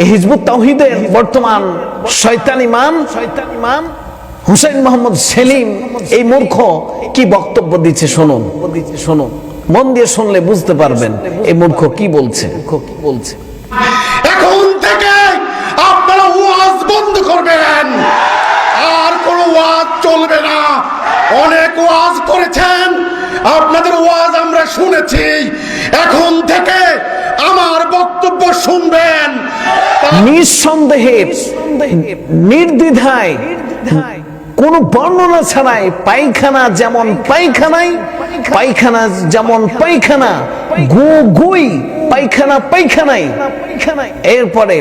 এই হিজবুত তাওহীদের বর্তমান শয়তান ইমাম হুসাইন মোহাম্মদ সেলিম এই মূর্খ কি বক্তব্য দিচ্ছে শুনুন, মন দিয়ে শুনলে বুঝতে পারবেন এই মূর্খ কি বলছে। এখন থেকে আপনারা ওয়াজ বন্ধ করবেন, আর কোনো ওয়াজ চলবে না। অনেক ওয়াজ করেছেন, আপনাদের ওয়াজ আমরা শুনেছি। এখন থেকে আমার বক্তব্য শুনবেন নিঃসন্দেহে, নির্দ্বিধায়, কোনো বর্ণনা ছাড়াই। পায়খানা যেমন পায়খানা, গু গুই, পায়খানা পায়খানাই। এরপরে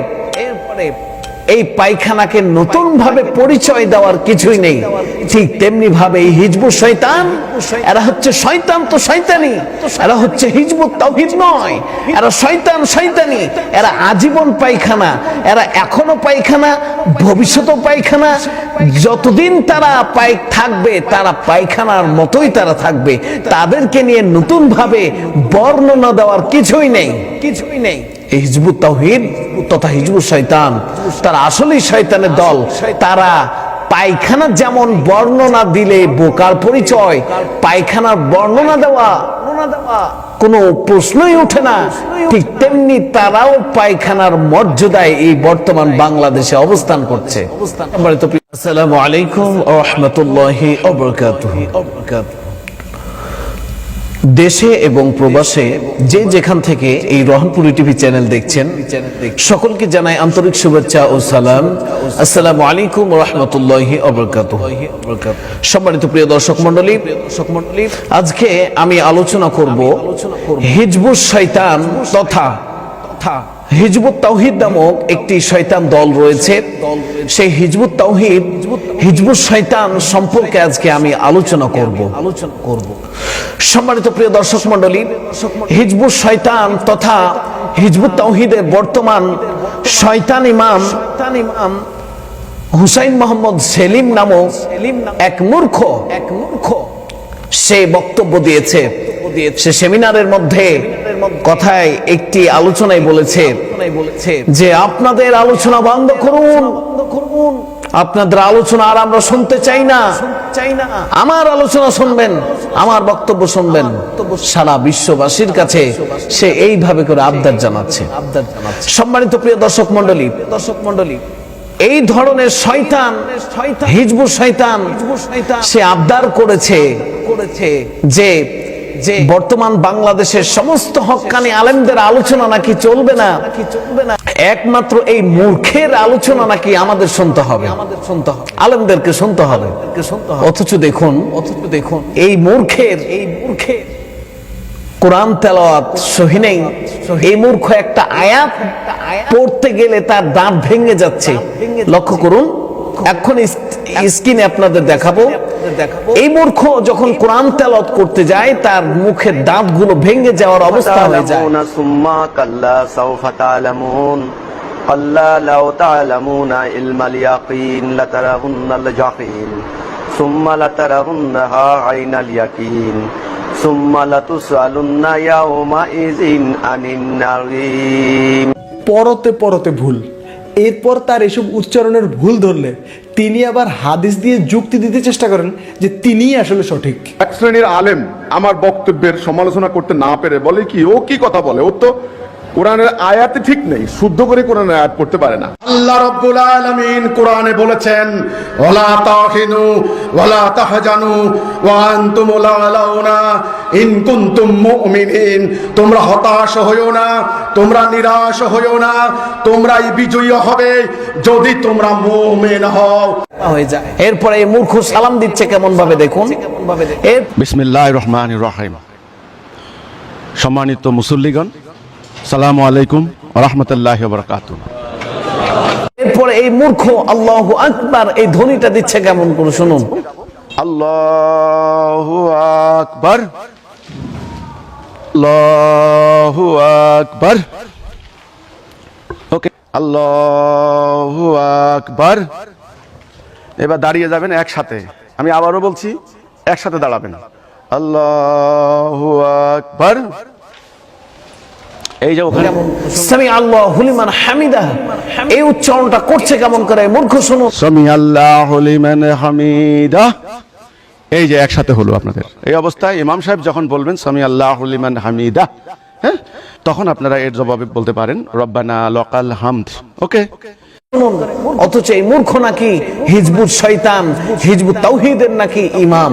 এই পায়খানাকে নতুন ভাবে পরিচয় দেওয়ার কিছুই নেই। ঠিক তেমনি ভাবে এই হিজবুত শয়তান, এরা হচ্ছে শয়তান তো শয়তানি, এরা হচ্ছে হিজবুত তাওহীদ নয়, এরা শয়তানি। এরা আজীবন পায়খানা, এরা এখনো পায়খানা, ভবিষ্যতেও পায়খানা। যতদিন তারা থাকবে তারা পায়খানার মতোই তারা থাকবে। তাদেরকে নিয়ে নতুন ভাবে বর্ণনা দেওয়ার কিছুই নেই। হিজবুত তাওহীদ তথা হিজবুত শয়তান, তারা আসলেই শয়তানের দল। তারা পায়খানা যেমন বর্ণনা দিলে বোকার পরিচয়, পায়খানার বর্ণনা দেওয়া কোনো প্রশ্নই ওঠে না, ঠিক তেমনি তারাও পায়খানার মর্যাদায় এই বর্তমান বাংলাদেশে অবস্থান করছে। আসসালামু আলাইকুম ওয়া রাহমাতুল্লাহি ওয়া বারাকাতুহু। দেশে এবং প্রবাসে যে যেখান থেকে এই রহনপুরি টিভি চ্যানেল দেখছেন, সকলকে জানাই আন্তরিক শুভেচ্ছা ও সালাম। আসসালামু আলাইকুম ওয়া রাহমাতুল্লাহি ওয়া বারাকাতুহু। সম্মানিত প্রিয় দর্শক মণ্ডলী, আজকে আমি আলোচনা করব হিজবুত শয়তান তথা হিজবুত তাওহীদ নামক একটি শয়তান দল রয়েছে। সেই হিজবুত তাওহীদ, হিজবুত শয়তান সম্পর্কে আজকে আমি আলোচনা করব। সম্মানিত প্রিয় দর্শক মণ্ডলী, হিজবুত শয়তান তথা হিজবুত তাওহীদের বর্তমান শয়তান ইমাম হুসাইন মোহাম্মদ সেলিম নামক এক মূর্খ সে বক্তব্য দিয়েছে। সে সেমিনারের মধ্যে কথায় একটি আলোচনায় বলেছে যে আপনাদের আলোচনা বন্ধ করুন, আপনাদের আলোচনা আর আমরা শুনতে চাই না, আমার আলোচনা শুনবেন, আমার বক্তব্য শুনবেন। সারা বিশ্ববাসীর কাছে সে এইভাবে করে আবদার জানাচ্ছে। সম্মানিত প্রিয় দর্শক মণ্ডলী, এই ধরনের শয়তান, হিজবুত শয়তান, সে আবদার করেছে যে বর্তমান বাংলাদেশের সমস্ত হক্কানি আলেমদের আলোচনা নাকি চলবে না, একমাত্র এই মূর্খের আলোচনা নাকি আমাদের শুনতে হবে, আলেমদেরকে শুনতে হবে। অথচ দেখুন এই মূর্খের কোরআন তেলাওয়াত সহি নেই। এই মূর্খ একটা আয়াত পড়তে গেলে তার দাঁত ভেঙে যাচ্ছে। লক্ষ্য করুন, এখন স্ক্রিনে আপনাদের দেখাবো। এই মূর্খ যখন কোরআন তেলাওয়াত করতে যায় তার মুখের দাঁতগুলো ভেঙে যাওয়ার অবস্থা হয়ে যায়। সুম্মা কাল্লা সাওফা তা'লামুন কাল্লা লাউ তা'লামুনা ইলমাল ইয়াকিন লাতারাউন্নাল জাহিম সুম্মা লাতারাউন্নাহা আইনাল ইয়াকিন সুম্মা লাতুসআলুন্না ইয়াওমা ইযিন আনিন নাঈম। পরতে ভুল। এরপর তার এসব উচ্চারণের ভুল ধরলে তিনি আবার হাদিস দিয়ে যুক্তি দিতে চেষ্টা করেন যে তিনিই আসলে সঠিক। এক শ্রেণীর আলেম আমার বক্তব্যের সমালোচনা করতে না পেরে বলে কি, ও কি কথা বলে, ও তো কোরআনের আয়াতে ঠিক নেই, শুদ্ধ করে কোরআনের আয়াত পড়তে পারে না। আল্লাহ রাব্বুল আলামিন কোরআনে বলেছেন, ওয়ালা তাহিনু ওয়ালা তাহজানু ওয়া আনতুমুল আলাউনা ইন কুনতুম মুমিনিন। তোমরা হতাশ হইও না, তোমরা নিরাশ হইও না, তোমরাই বিজয়ী হবে যদি তোমরা মুমিন হও। হয়ে যায়। এরপরে এই মূর্খ সালাম দিচ্ছে কেমন ভাবে দেখুন। বিসমিল্লাহির রহমানির রহিম। সম্মানিত মুসল্লিগণ, আসসালামু আলাইকুম ওয়া রাহমাতুল্লাহি ওয়া বারাকাতুহু। এরপরে এই মূর্খ আল্লাহু আকবার এই ধ্বনিটা দিচ্ছে কেমন করে শুনুন। আল্লাহু আকবার, আল্লাহু আকবার। ওকে, আল্লাহু আকবার। এবার দাঁড়িয়ে যাবেন একসাথে। আমি আবারও বলছি, একসাথে দাঁড়াবেন। আল্লাহু আকবার। এই যে ওখানে সামি আল্লাহু লিমান হামিদাহ, এই উচ্চারণটা করছে কেমন করে? মূর্খ শুনো। সামি আল্লাহু লিমান হামিদা, এই যে একসাথে হলো আপনাদের। এই অবস্থায় ইমাম সাহেব যখন বলবেন সামি আল্লাহু লিমান হামিদা, হ্যাঁ, তখন আপনারা এর জবাবে বলতে পারেন রব্বানা লাকাল হামদ। ওকে। অথচ এই মূর্খ নাকি হিজবুত শয়তান, হিজবুত তাওহীদের নাকি ইমাম।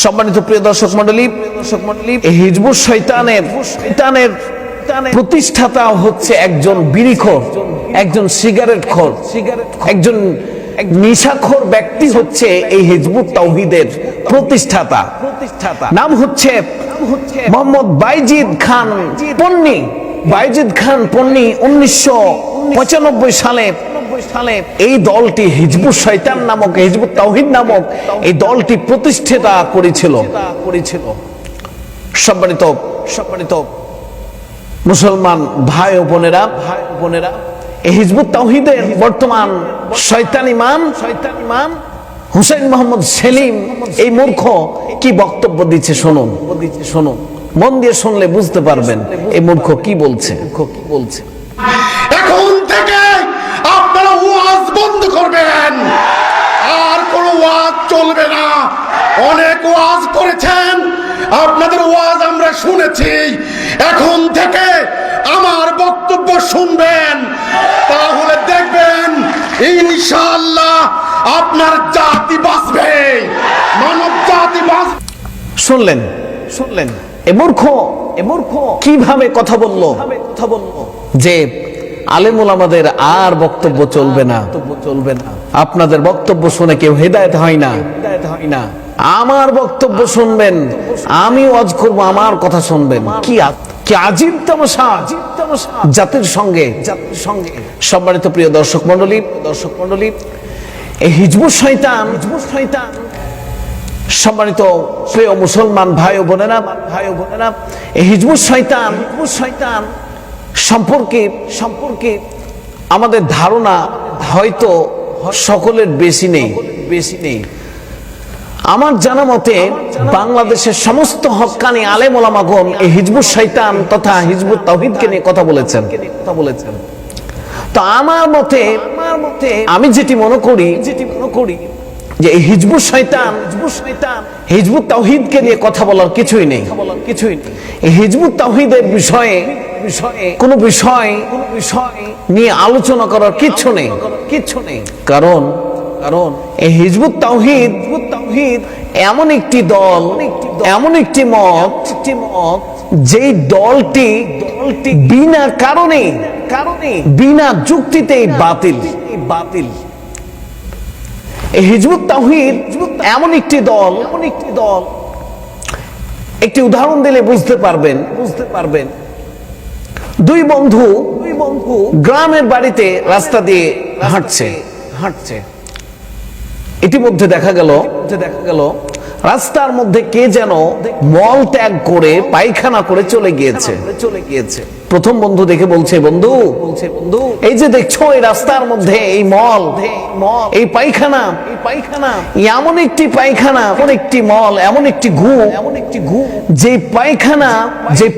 সম্মানিত প্রিয় দর্শক মণ্ডলী, এই হিজবুত শয়তানের প্রতিষ্ঠাতা হচ্ছে একজন বিড়িখোর, একজন সিগারেটখোর, একজন নেশাখোর ব্যক্তি হচ্ছে এই হিজবুত তাওহীদের প্রতিষ্ঠাতা। নাম হচ্ছে মোহাম্মদ বাইজিদ খান পন্নী। বাইজিদ খান পন্নী 1995 সালে এই দলটি হিজবুত শয়তান নামক, হিজবুত তাওহীদ নামক এই দলটি প্রতিষ্ঠা করেছিল। সম্মানিত মুসলমান ভাই ও বোনেরা, এই হিজবুত তাওহীদের বর্তমান শয়তান ইমাম হুসাইন মোহাম্মদ সেলিম এই মূর্খ কি বক্তব্য দিচ্ছে শুনুন। মন দিয়ে শুনলে বুঝতে পারবেন এই মূর্খ কি বলছে। এখন থেকে আপনারা ওয়াজ বন্ধ করবেন, আর কোনো ওয়াজ চলবে না। অনেক ওয়াজ করেছেন, আপনাদের ওয়াজ আমরা শুনেছি। এখন থেকে আমার বক্তব্য শুনবেন, তাহলে দেখবেন ইনশাআল্লাহ আপনার জাতি বাঁচবে, মানব জাতি বাঁচবে। শুনলেন এ মূর্খ কিভাবে কথা বললো যে আলেম ওলামাদের আর বক্তব্য চলবে না। আপনাদের বক্তব্য শুনে কেউ হেদায়েত হয় না, আমার বক্তব্য শুনবেন, আমি ওয়াজ করব, আমার কথা শুনবেন। কি আজীব তামাশা জাতির সঙ্গে। সম্মানিত প্রিয় দর্শক মণ্ডলী, এই হিজবুত শয়তান, সম্মানিত প্রিয় মুসলমান ভাই ও বোনেরা, এই হিজবুত শয়তান সম্পর্কে আমাদের ধারণা হয়তো সকলের বেশি নেই। আমার জানা মতে বাংলাদেশের সমস্ত হক্কানি আলেম ওলামাগণ এই হিজবুত শয়তান তথা হিজবুত তাওহীদকে নিয়ে কথা বলেছেন। তো আমার মতে আমি যেটি মনে করি যে এই হিজবুত শয়তান হিজবুত তাওহীদকে নিয়ে কথা বলার কিছুই নেই। এই হিজবুত তাওহীদের বিষয়ে কোনো বিষয় নিয়ে আলোচনা করার কিচ্ছু নেই। কারণ এই হিজবুত তাওহীদ এমন একটি দল, এমন একটি মত, যেই দলটি বিনা কারণে বিনা যুক্তিতেই বাতিল। এই হিজবুত তাওহীদ এমন একটি দল, একটি উদাহরণ দিলে বুঝতে পারবেন। দুই বন্ধু গ্রামের বাড়িতে রাস্তা দিয়ে হাঁটছে। ইতিমধ্যে দেখা গেল রাস্তার মধ্যে কে যেন মল ত্যাগ করে পায়খানা করে চলে গিয়েছে। প্রথম বন্ধু দেখে বলছে, বন্ধু এই যে দেখছো এই রাস্তার মধ্যে এই মল, এই পায়খানা, এমন একটি পায়খানা, এমন একটি মল, এমন একটি গু, যে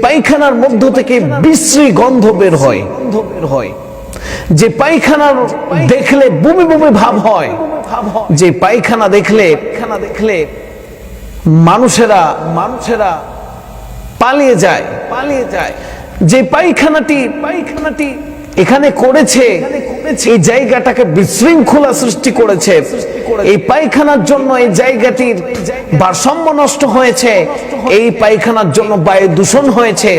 পায়খানার মধ্য থেকে বিশ্রী গন্ধ বের হয়, যে পায়খানার দেখলে বমি বমি ভাব হয়, যে পায়খানা দেখলে মানুষেরা পালিয়ে যায়, যে পায়খানাটি এখানে করেছে এই জায়গাটাকে বিশৃঙ্খলা সৃষ্টি করেছে। এই পায়খানার জন্য এই জায়গাটির ভারসাম্য নষ্ট হয়েছে, এই পায়খানার জন্য বায়ু দূষণ হয়েছে।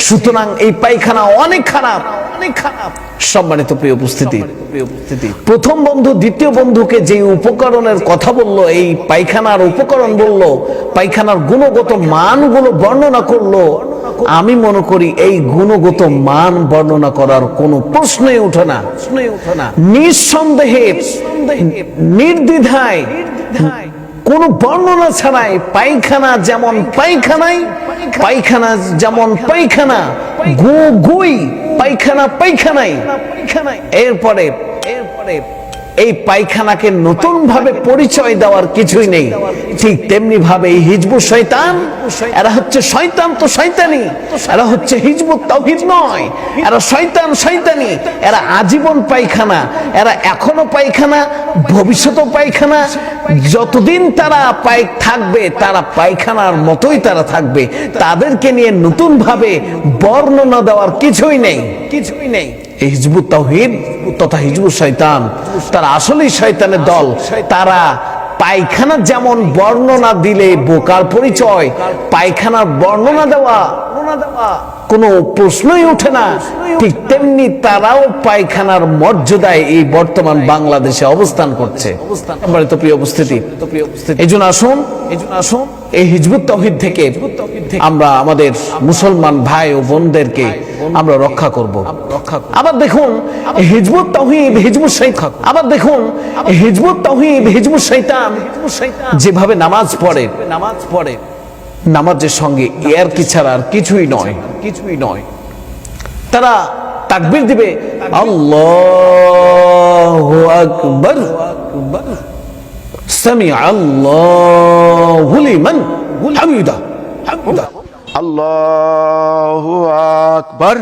সুতরাং এই পায়খানা অনেক খারাপ। সম্মানিত প্রিয় উপস্থিতি, প্রথম বন্ধু দ্বিতীয় বন্ধুকে যে উপকরণের কথা বলল, এই পায়খানার উপকরণ বলল, পায়খানার গুণগত মানগুলো বর্ণনা করলো, আমি মনে করি এই গুণগত মান বর্ণনা করার কোনো প্রশ্নই ওঠে না। নিঃসন্দেহে নির্দ্বিধায় কোনো বর্ণনা ছাড়াই পায়খানা যেমন পায়খানা, গুই পায়খানাই। এরপরে এই পায়খানাকে নতুন ভাবে পরিচয় দেওয়ার কিছুই নেই। ঠিক তেমনি ভাবে এই হিজবুত শয়তান, এরা হচ্ছে শয়তান তো শয়তানি, এরা হচ্ছে হিজবুত তাওহীদ নয়, এরা শয়তান শয়তানি, এরা আজীবন পায়খানা, এরা এখনো পায়খানা, ভবিষ্যতেও পায়খানা। যতদিন তারা থাকবে তারা পায়খানার মতোই তারা থাকবে। তাদেরকে নিয়ে নতুন ভাবে বর্ণনা দেওয়ার কিছুই নেই, কিছুই নেই। এই হিজবুত তাওহীদ তথা হিজবুত শয়তান, তারা আসলেই শয়তানের দল। তারা পায়খানা যেমন বর্ণনা দিলে বোকার পরিচয়, পায়খানার বর্ণনা দেওয়া কোনো প্রশ্নই ওঠে না, ঠিক তেমনি তারাও পায়খানার মর্যাদায় এই বর্তমান বাংলাদেশে অবস্থান করছে। সম্মানিত প্রিয় উপস্থিতি, এই জন্য আসুন এই হিজবুত তাওহীদ থেকে আমরা আমাদের মুসলমান ভাই ও বোনদেরকে আমরা রক্ষা করব। আবার দেখুন হিজবুত তাওহীদ হিজবুত শয়তান, আবার দেখুন হিজবুত তাওহীদ হিজবুত শয়তান যেভাবে নামাজ পড়ে, নামাজের সঙ্গে এর কি ছাড়া আর কিছুই নয়, কিছুই নয়। তারা তাকবীর দিবে আল্লাহু আকবার, সামি আল্লাহু লিমান হামিদা, আল্লাহু আকবার,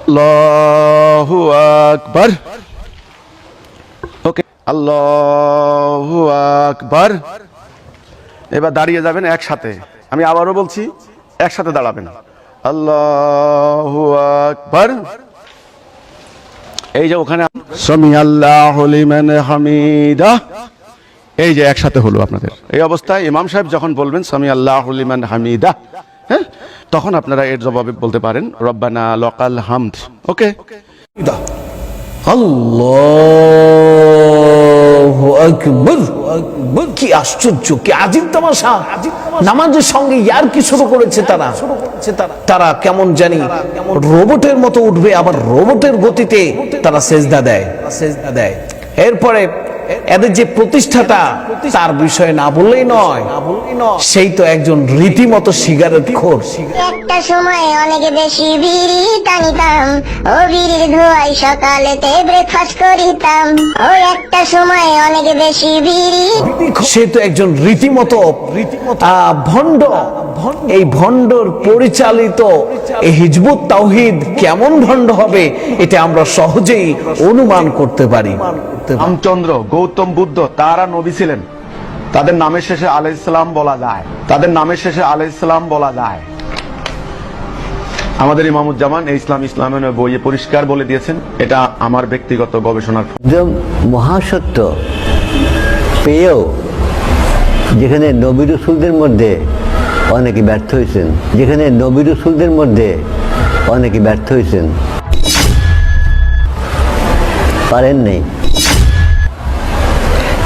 আল্লাহু আকবার। ওকে, আল্লাহু আকবার। এবার দাঁড়িয়ে যাবেন একসাথে, আমি আবারও বলছি একসাথে দাঁড়াবেন। আল্লাহু আকবার। এই যে ওখানে সামি আল্লাহু লিমান হামিদা, এই যে একসাথে হলো আপনাদের। এই অবস্থায় ইমাম সাহেব যখন বলবেন সামি আল্লাহু লিমান হামিদা, হ্যাঁ, তখন আপনারা এর জবাবে বলতে পারেন রব্বানা লাকাল হামদ। ওকে, আল্লাহু আকবার। কি আশ্চর্য, কি আজীব তামাশা! নামাজের সঙ্গে ইয়ার কি শুরু করেছে তারা। তারা কেমন জানি রোবটের মতো উঠবে, আবার রোবটের গতিতে তারা সেজদা দেয়। এরপরে এদের যে প্রতিষ্ঠাতা তার বিষয়ে না বললেই নয়, সেই তো একজন রীতিমতো সিগারেট খোর। একটা সময় অনেক বেশি বিড়ি টানিতাম, ও বিড়ির ধোঁয়ায় সকালেতে ব্রেকফাস্ট করিতাম। ও একটা সময় অনেক বেশি বিড়ি। সে তো একজন রীতিমতো ভণ্ড। এই ভণ্ডর পরিচালিত এই হিজবুত তাওহীদ কেমন ভণ্ড হবে এটা আমরা সহজেই অনুমান করতে পারি। রামচন্দ্র, গৌতম বুদ্ধ, তারা নবী ছিলেন, তাদের নামের শেষে আলাইহিস সালাম বলা যায়, তাদের নামের শেষে আলাইহিস সালাম বলা যায়। আমাদের ইমামুজ্জামান এই ইসলামের বইয়ে পরিষ্কার বলে দিয়েছেন, এটা আমার ব্যক্তিগত গবেষণার। একদম মহাসত্য পেয়েও যেখানে নবী রাসূলদের মধ্যে অনেকে ব্যর্থ হয়েছেন, যেখানে নবী রাসূলদের মধ্যে অনেকে ব্যর্থ হয়েছেন, পারেন নেই,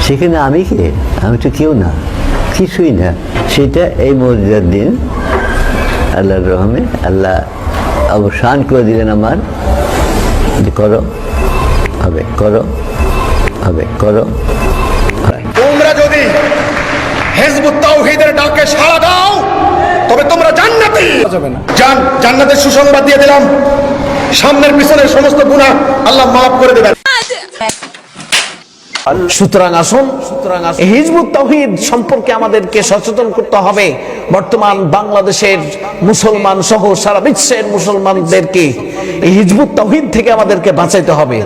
সেখানে আমি কে? আমি তো কেউ না, কিছুই না। সেটা এই মসজিদের দিন আল্লাহর রহমে আল্লাহ অবসান করে দিলেন আমার, যে করো হবে, করো হবে, করো। তোমরা যদি হিজবুত তাওহীদের ডাকে সাড়া দাও তবে তোমরা জান্নাতি। জান্নাতের সুসংবাদ দিয়ে দিলাম, সামনের পিছনের সমস্ত গুনাহ আল্লাহ মাফ করে দেবেন। সুতরাং আসুন এই হিজবুত তাওহীদ সম্পর্কে আমাদেরকে সচেতন করতে হবে। বর্তমান বাংলাদেশের মুসলমান সহ সারা বিশ্বের মুসলমানদেরকে এই হিজবুত তাওহীদ থেকে আমাদেরকে বাঁচাইতে হবে।